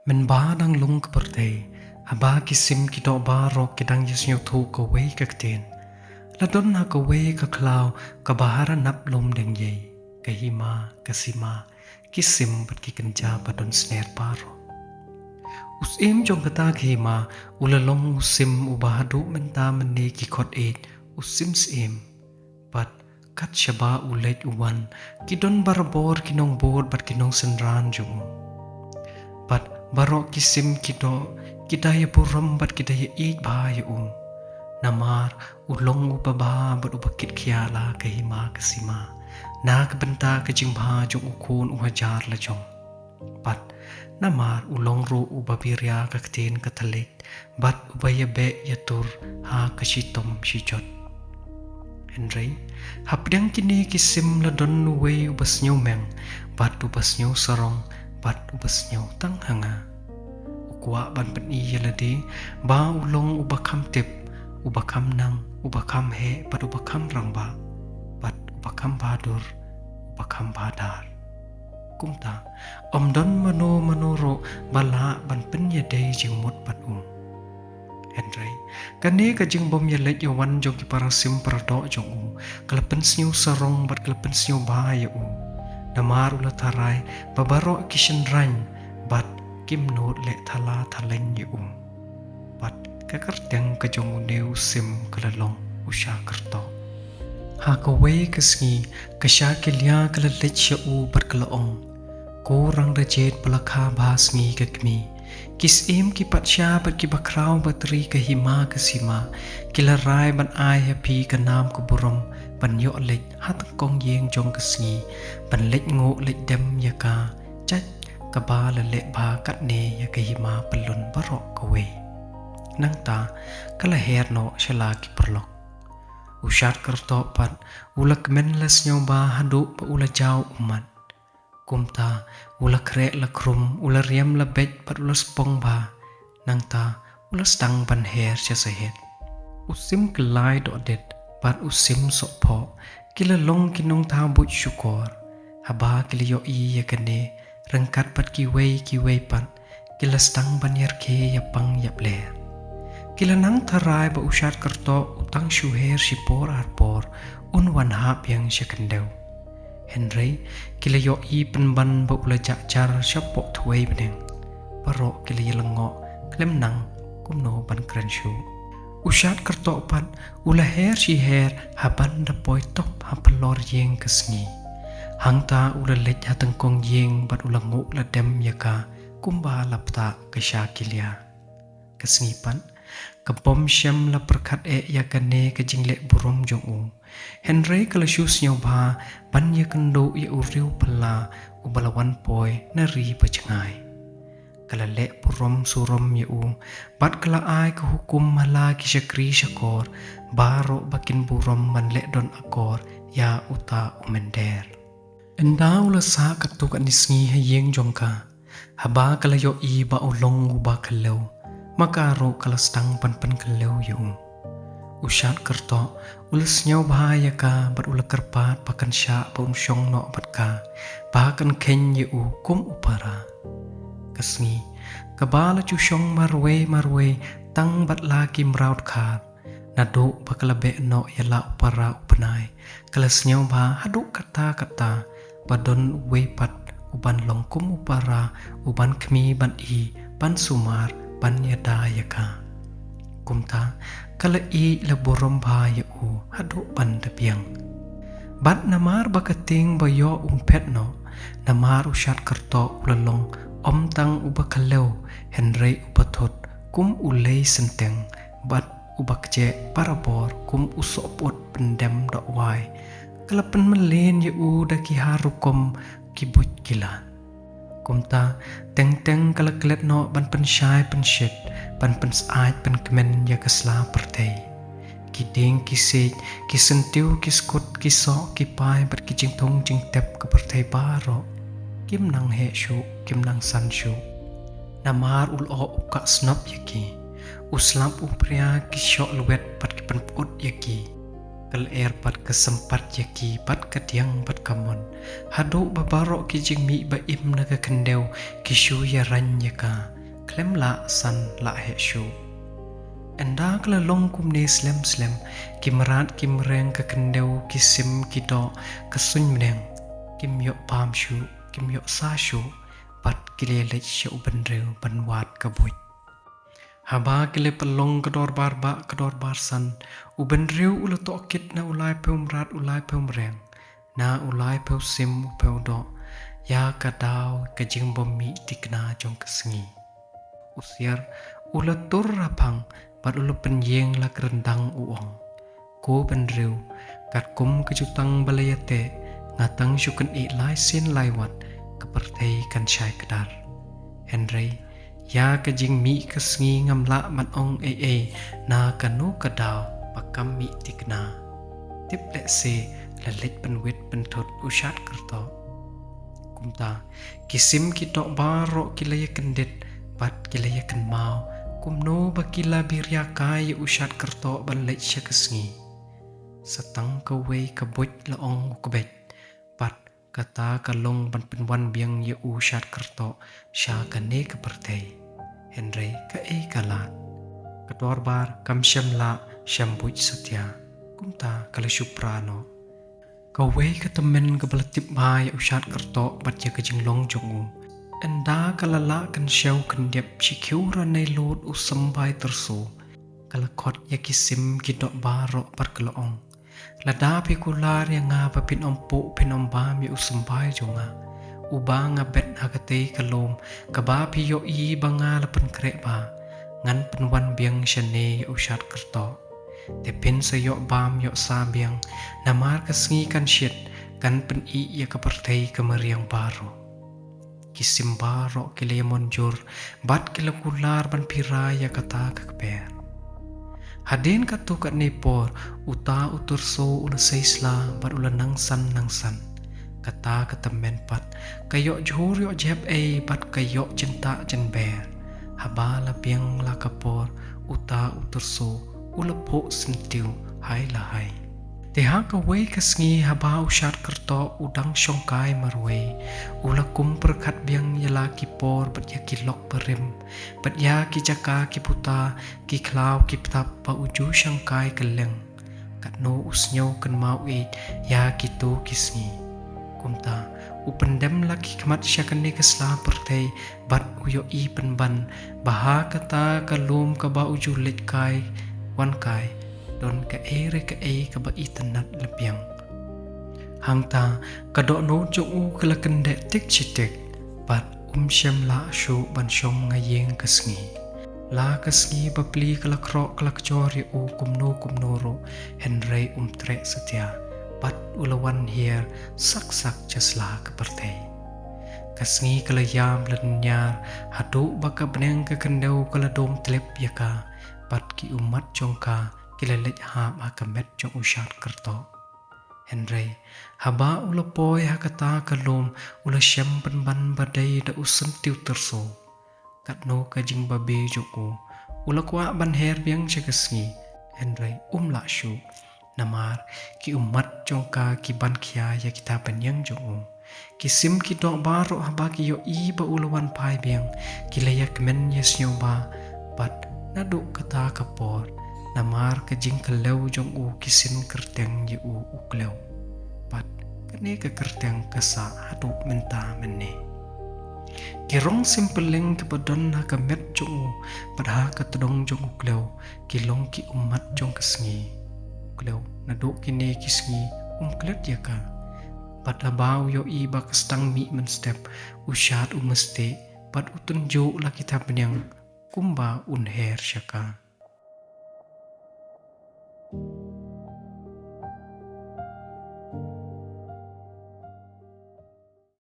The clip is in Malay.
Men ba dang lung kepertei, haba kisim kito ba ro kidang yisnyo thu ka wei kaktin. Ladon ha ka wei ka klau ka bahara nap lom deng ye, ka hima, ka sima, kisim bat ki kenja badon sner paro. Usim jong kata hima, ulalong usim ubahadu menta meni ki kot eid, usim sim. Bat kat shaba ulet uwan, kidon barabor kinong bod bat kinong senran jong. Bat barok kisim kido kidaya buram bat kidaya eid bahaya namar ulong ubaba bat ubakit kiala kahima kasima na kabenta kajing baha jong ukun uhajar la jong bat namar ulong ro ubabirya kaktin katalik bat ubaya be yatur ha kashitom shijot Henry hapdang kini kisim la don nuwe ubasnyo meng bat ubasnyo sarong bat ubasnyo tang hanga ukwa ban pen iya lade ba ulong ubakam tip ubakam nang ubakam he bat ubakam rangba bat ubakam badur ubakam badar kumta om don mano manoro bala ban pen yade jing mut bat Henry kane ka jing bom yelek yawan jong ki parasim parado jong kalapen snyu sarong bat kalapen snyu ba ya namar ula tarai babaro kishen rang bat kim not le thala thaleng ye bat kakarteng ka jong neu sim kalalong usha kerto ha ka wei kasngi ka sha kilya kala lech sha bat kalaong ko rang da jet palakha basngi ka kmi kis em ki patsha bat ki bakrau batri ka hima ka sima kila rai ban ai happy ka nam ka burom ban yo lech hat kong yeng jong kasngi ban lech ngo lech dem ya ka chach ka ba la le ba kat ne ya ka hima pelun barok ka we nang ta kala her no shala ki perlok ushat kerto pat ulak menles nyo ba hadu pa ula jau umat kumta ula kre la krum ula riam la bet pat ula spong ba nang ta ula stang ban her cha sehet usim kelai do det pat usim sok po kila long kinong ta but syukur haba kila yo i ya kane rengkat pat ki wei pat kila stang ban yer ke ya pang yap ler kila nang tharai ba ushat kerto utang syuher sipor arpor un wan hap yang syakendau Henry kila yo i penban ba ula jakjar syapok thuwei beneng parok kila yelengo klem nang kumno ban krenshu ushat kerto pat ula her si her haban da poi top hapelor yeng kesngi hangta ula lech hateng kong yeng bat ula nguk la dem yaka kumba lapta kesha kilya kesngi pan kepom syam la perkat yakane ke jinglek burom jong Henry kala shus nyaw ba ban ya kendo ya uriu pala ubalawan poi nari pacengai kala lek burom surom ya bat kala ai ke hukum mala ki syakri syakor baro bakin burom man lek don akor ya uta umender endau la sa katuk anisngi hayeng jongka haba kala yo i ba ulong uba kalau makaro kala stang pan kalau ya ushat kerto ulas nyaw bahaya ka bat ula kerpat pakan syak pa syong no bat ka bahkan ken ye kum upara kasngi kabala chu syong marwe tang bat laki mraut khat nado bakala be no yala upara upanai kelas nyaw ba haduk kata badon we pat uban long kum upara uban kmi ban i ban sumar ban yada yaka kumta kala i la borom ba ya hadu ban tapiang bat namar bakating bayo pet no namar ushat kerto ulalong om tang ubakalau Henry ubatot kum ulei senteng bat ubakje parabor kum usopot pendem dok wai kala pen melen ya daki harukom kibut kilan kumta teng kala klet no ban pen syai pen shit ban pen saat pen kemen ya kesla pertei kideng kisej kisentiu kiskut kisok kipai ber kijing tong jing tep ke pertei baro kim nang he shu kim nang san shu namar ul o uka snap yaki uslap upria kisok luet pat kipen put yaki Kal pat kesempat yaki pat kadiang pat kamon. Hado babarok ki jing mi ba im naga kendeu ki shu ya ranya ka. Klem la san la he shu. Enda kala long kum ne slem ki merat ki mereng ke kendeu ki sim ki do ke sun meneng. Kim yok pam shu kim yok sa shu pat ki le lech shu ban reu ban wat ka buj. Haba kile pelong kedor bar san uben riu ula tokit na ulai peum rat ulai peum reng na ulai peu sim peu do ya kadau kejing bomi tikna jong kesengi usiar ula tur rapang bat ula penyeng la kerendang uong ko ben riu kat kum kejutang balayate ngatang syuken i lai sin laiwat kepertei kan syai kedar Henry ya kejing mi kesengi ngamla man ong na kanu kadau pakam mi tikna tip lek se lalit penwit pentut ushat kerto kumta kisim kitok barok kilaya kendit pat kilaya ken mau kumno bakila birya kai ushat kerto balait sya kesengi setang kawei kaboj laong ukbet pat kata kalong ban penwan biang ye ushat kerto sya kane kepertei Henry ka kalat kedor bar kam syamla syambuj setia kumta kala syuprano kawei ketemen kebeletip mai ushat kerto bat ya kejing long jongu enda kalala kan syau kendiap cikiu ranai lot usem bai tersu kala kot ya kisim kidok barok perkeloong lada pikular yang ngapa pin ompuk pin ombam ya usem bai jonga ubang ngabet hagate kalom kaba piyo i banga lapen krek ba ngan penwan biang syane ushat kerto te pin sayok bam yok sa biang namar kesengi kan syit kan pen i ya kepertei kemeriang baru kisim barok kile monjur bat kile kular ban pira ya kata keber hadin katu kat nepor uta utur so ula seisla bat ula nangsan kata ketemen pat kayok johor yok jeb pat kayok cinta ber haba la biang la kapor uta uturso ula po sentiu hai la hai teha kawei kesengi haba ushat kerto udang syongkai marwei ula kum perkat biang yala kipor bat ya kilok perim bat ya ki jaka ki puta ki klau ki ptap pa uju syangkai keleng kat no usnyo ken mau ya kitu kisngi kumta upendem laki kemat syakane kesla pertei bat uyo i penban baha kata kalum kaba uju lit kai wan kai don ka ere ka kaba i tenat lepiang hangta kadok no jong u kala kendek tik citek bat syam la shu ban syong ngayeng kesengi la kesengi bapli kala krok kala kjori u kumno ro Henry trek setia pat ulawan hier sak jasla kepertei kesengi kala yam lenyar hadu baka beneng ke kendau kala dom telep yaka pat ki umat jongka kila lej ham hakamet jong ushat kerto Henry haba ula poi hakata kalom ula syam penban badai da usen tiu terso katno kajing babe joko ula kwa ban her biang kesengi Henry la shu namar ki umat jongka ki ban kia ya kita penyang jongo kisim ki dok barok haba ki yo i ba ulawan pai biang ki layak men ya snyoba bat naduk kata kapor namar kejing kelau jongo kisim kerteng ye uklew bat kene ke kerteng kasa haduk menta menne kirong simpeleng ke badan ha kamet jongo padha katedong jong uklew kilong ki umat jong kesengi uklew naduk kini kisngi klet yaka pada bau yo i ba kestang mi men step ushat mesti pad utunjuk la kita penyang kumba unher syaka